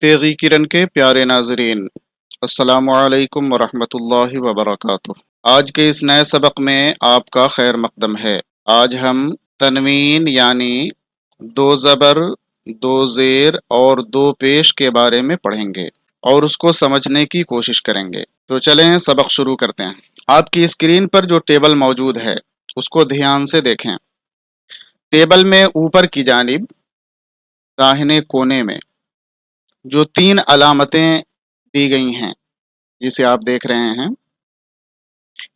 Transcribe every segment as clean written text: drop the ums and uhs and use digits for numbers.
तेगी किरण के प्यारे नाजरीन, अस्सलामु अलैकुम वरहमतुल्लाहि वबरकातुह। आज के इस नए सबक में आपका खैर मकदम है। आज हम तनवीन यानी दो ज़बर, दो ज़ेर और दो पेश के बारे में पढ़ेंगे और उसको समझने की कोशिश करेंगे। तो चलें सबक शुरू करते हैं। आपकी स्क्रीन पर जो टेबल मौजूद है उसको ध्यान से देखें। टेबल में ऊपर की जानिब दाहिने कोने में जो तीन अलामतें दी गई हैं जिसे आप देख रहे हैं,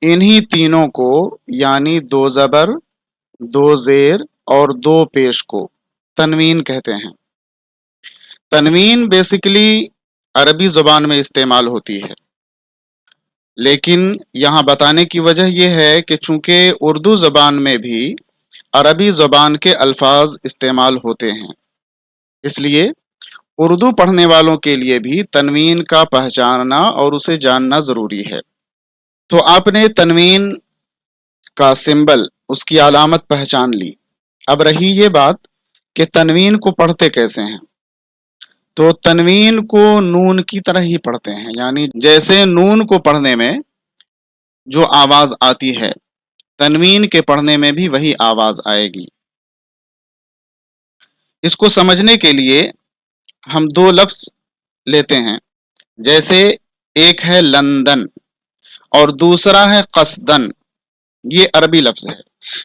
इन्हीं तीनों को यानी दो ज़बर, दो ज़ेर और दो पेश को तनवीन कहते हैं। तनवीन बेसिकली अरबी ज़ुबान में इस्तेमाल होती है, लेकिन यहाँ बताने की वजह यह है कि चूंकि उर्दू ज़ुबान में भी अरबी ज़ुबान के अल्फाज इस्तेमाल होते हैं, इसलिए उर्दू पढ़ने वालों के लिए भी तनवीन का पहचानना और उसे जानना ज़रूरी है। तो आपने तनवीन का सिंबल, उसकी अलामत पहचान ली। अब रही ये बात कि तनवीन को पढ़ते कैसे हैं। तो तनवीन को नून की तरह ही पढ़ते हैं, यानी जैसे नून को पढ़ने में जो आवाज आती है, तनवीन के पढ़ने में भी वही आवाज आएगी। इसको समझने के लिए हम दो लफ्ज लेते हैं। जैसे एक है लंदन और दूसरा है कसदन। ये अरबी लफ्ज है,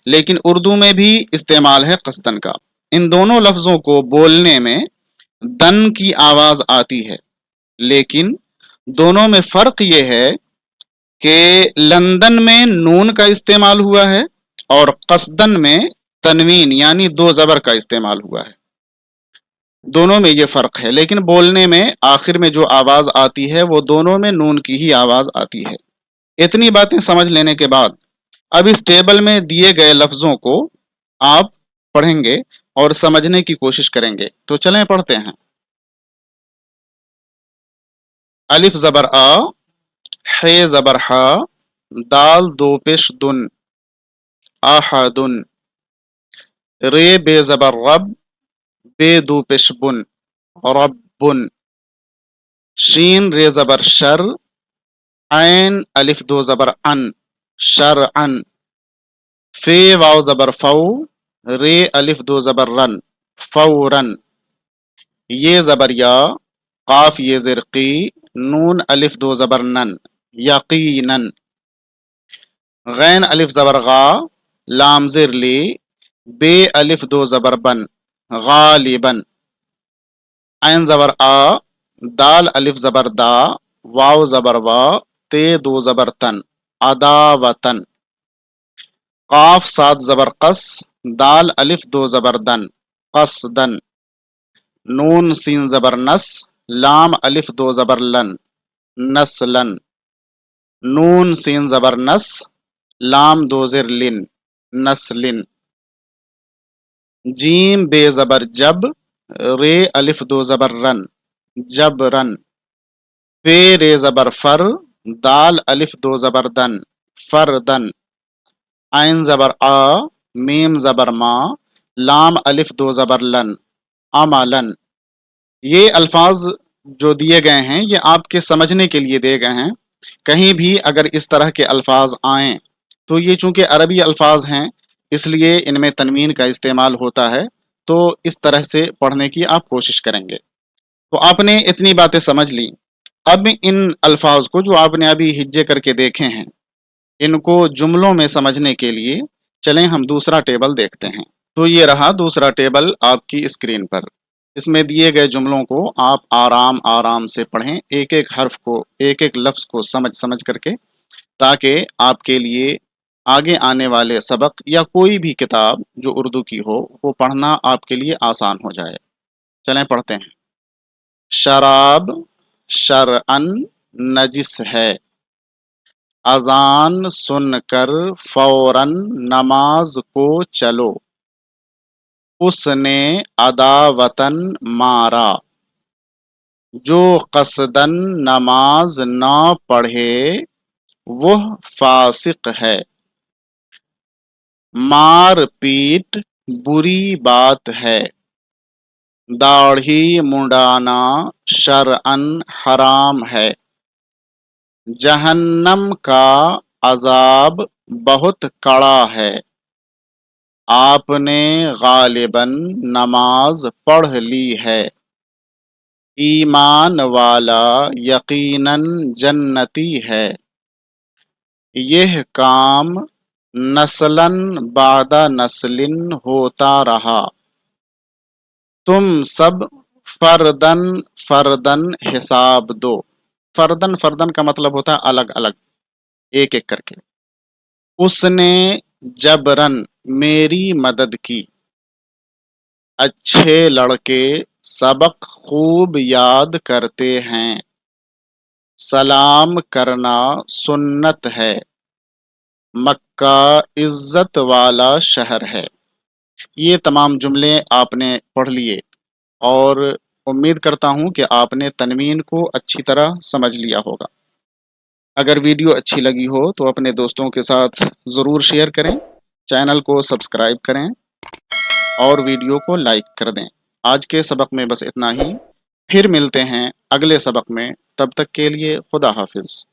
लेकिन उर्दू में भी इस्तेमाल है कसदन का। इन दोनों लफ्जों को बोलने में दन की आवाज आती है, लेकिन दोनों में फर्क यह है कि लंदन में नून का इस्तेमाल हुआ है और कसदन में तनवीन यानी दो जबर का इस्तेमाल हुआ है। दोनों में ये फर्क है, लेकिन बोलने में आखिर में जो आवाज आती है वो दोनों में नून की ही आवाज आती है। इतनी बातें समझ लेने के बाद अब इस टेबल में दिए गए लफ्जों को आप पढ़ेंगे और समझने की कोशिश करेंगे। तो चलें पढ़ते हैं। अलिफ जबर आ, हे जबर हा, दाल दो पेश दुन, आहदुन। रे बे जबर रब, बे दो पेश बुन, रब्बुन। शीन रे जबर शर, ऐन अलिफ दो जबर अन, शरअन। फे वाव जबर फौ, रे अलिफ दो जबर रन, फौरन। ये जबर या, काफ ये ज़िरक़ी, नून अलिफ दो जबर नन, यकीनन। गैन अलिफ जबर गा, लाम ज़िर ली, बे अलिफ दो जबर बन, गालिबन। ऐन जबर आ, दाल अलिफ जबर दा, वाव जबर वा, ते दो जबर तन, अदावतन। काफ सात जबर कस, दाल अलिफ दो जबर दन, कसदन। नून सीन जबर नस, लाम अलिफ दो जबर लन, नस्लन। नून सीन जबर नस, लाम दो ज़िर लिन, नस्लिन। जीम बे जबर जब, रे अलिफ दो जबर रन, जबरन। फे रे जबर फर, दाल अलिफ दो जबर दन, फरदन। ऐन जबर आ, मीम जबर मा, लाम अलिफ दो जबर लन, अमलन। ये अल्फाज जो दिए गए हैं ये आपके समझने के लिए दिए गए हैं। कहीं भी अगर इस तरह के अल्फाज आएँ तो ये चूंकि अरबी अल्फाज हैं, इसलिए इनमें तनवीन का इस्तेमाल होता है। तो इस तरह से पढ़ने की आप कोशिश करेंगे। तो आपने इतनी बातें समझ ली। अब इन अल्फाज को जो आपने अभी हिज्जे करके देखे हैं, इनको जुमलों में समझने के लिए चलें हम दूसरा टेबल देखते हैं। तो ये रहा दूसरा टेबल आपकी स्क्रीन पर। इसमें दिए गए जुमलों को आप आराम आराम से पढ़ें, एक एक हर्फ को, एक एक लफ्ज़ को समझ समझ करके, ताकि आपके लिए आगे आने वाले सबक या कोई भी किताब जो उर्दू की हो वो पढ़ना आपके लिए आसान हो जाए। चलें पढ़ते हैं। शराब शरअन नजिस है, अजान सुनकर फौरन नमाज को चलो। उसने अदावतन मारा, जो कसदन नमाज ना पढ़े वह फासिक है। मार पीट बुरी बात है, दाढ़ी मुंडाना शरअन हराम है। जहन्नम का अजाब बहुत कड़ा है। आपने गालिबन नमाज पढ़ ली है। ईमान वाला यकीनन जन्नती है। यह काम नस्लन बादा नस्लिन होता रहा। तुम सब फर्दन फर्दन हिसाब दो। फर्दन फर्दन का मतलब होता है अलग अलग, एक एक करके। उसने जबरन मेरी मदद की। अच्छे लड़के सबक खूब याद करते हैं। सलाम करना सुन्नत है। मक्का इज्जत वाला शहर है। ये तमाम जुमले आपने पढ़ लिए और उम्मीद करता हूँ कि आपने तनवीन को अच्छी तरह समझ लिया होगा। अगर वीडियो अच्छी लगी हो तो अपने दोस्तों के साथ ज़रूर शेयर करें, चैनल को सब्सक्राइब करें और वीडियो को लाइक कर दें। आज के सबक में बस इतना ही। फिर मिलते हैं अगले सबक में। तब तक के लिए खुदा हाफिज़।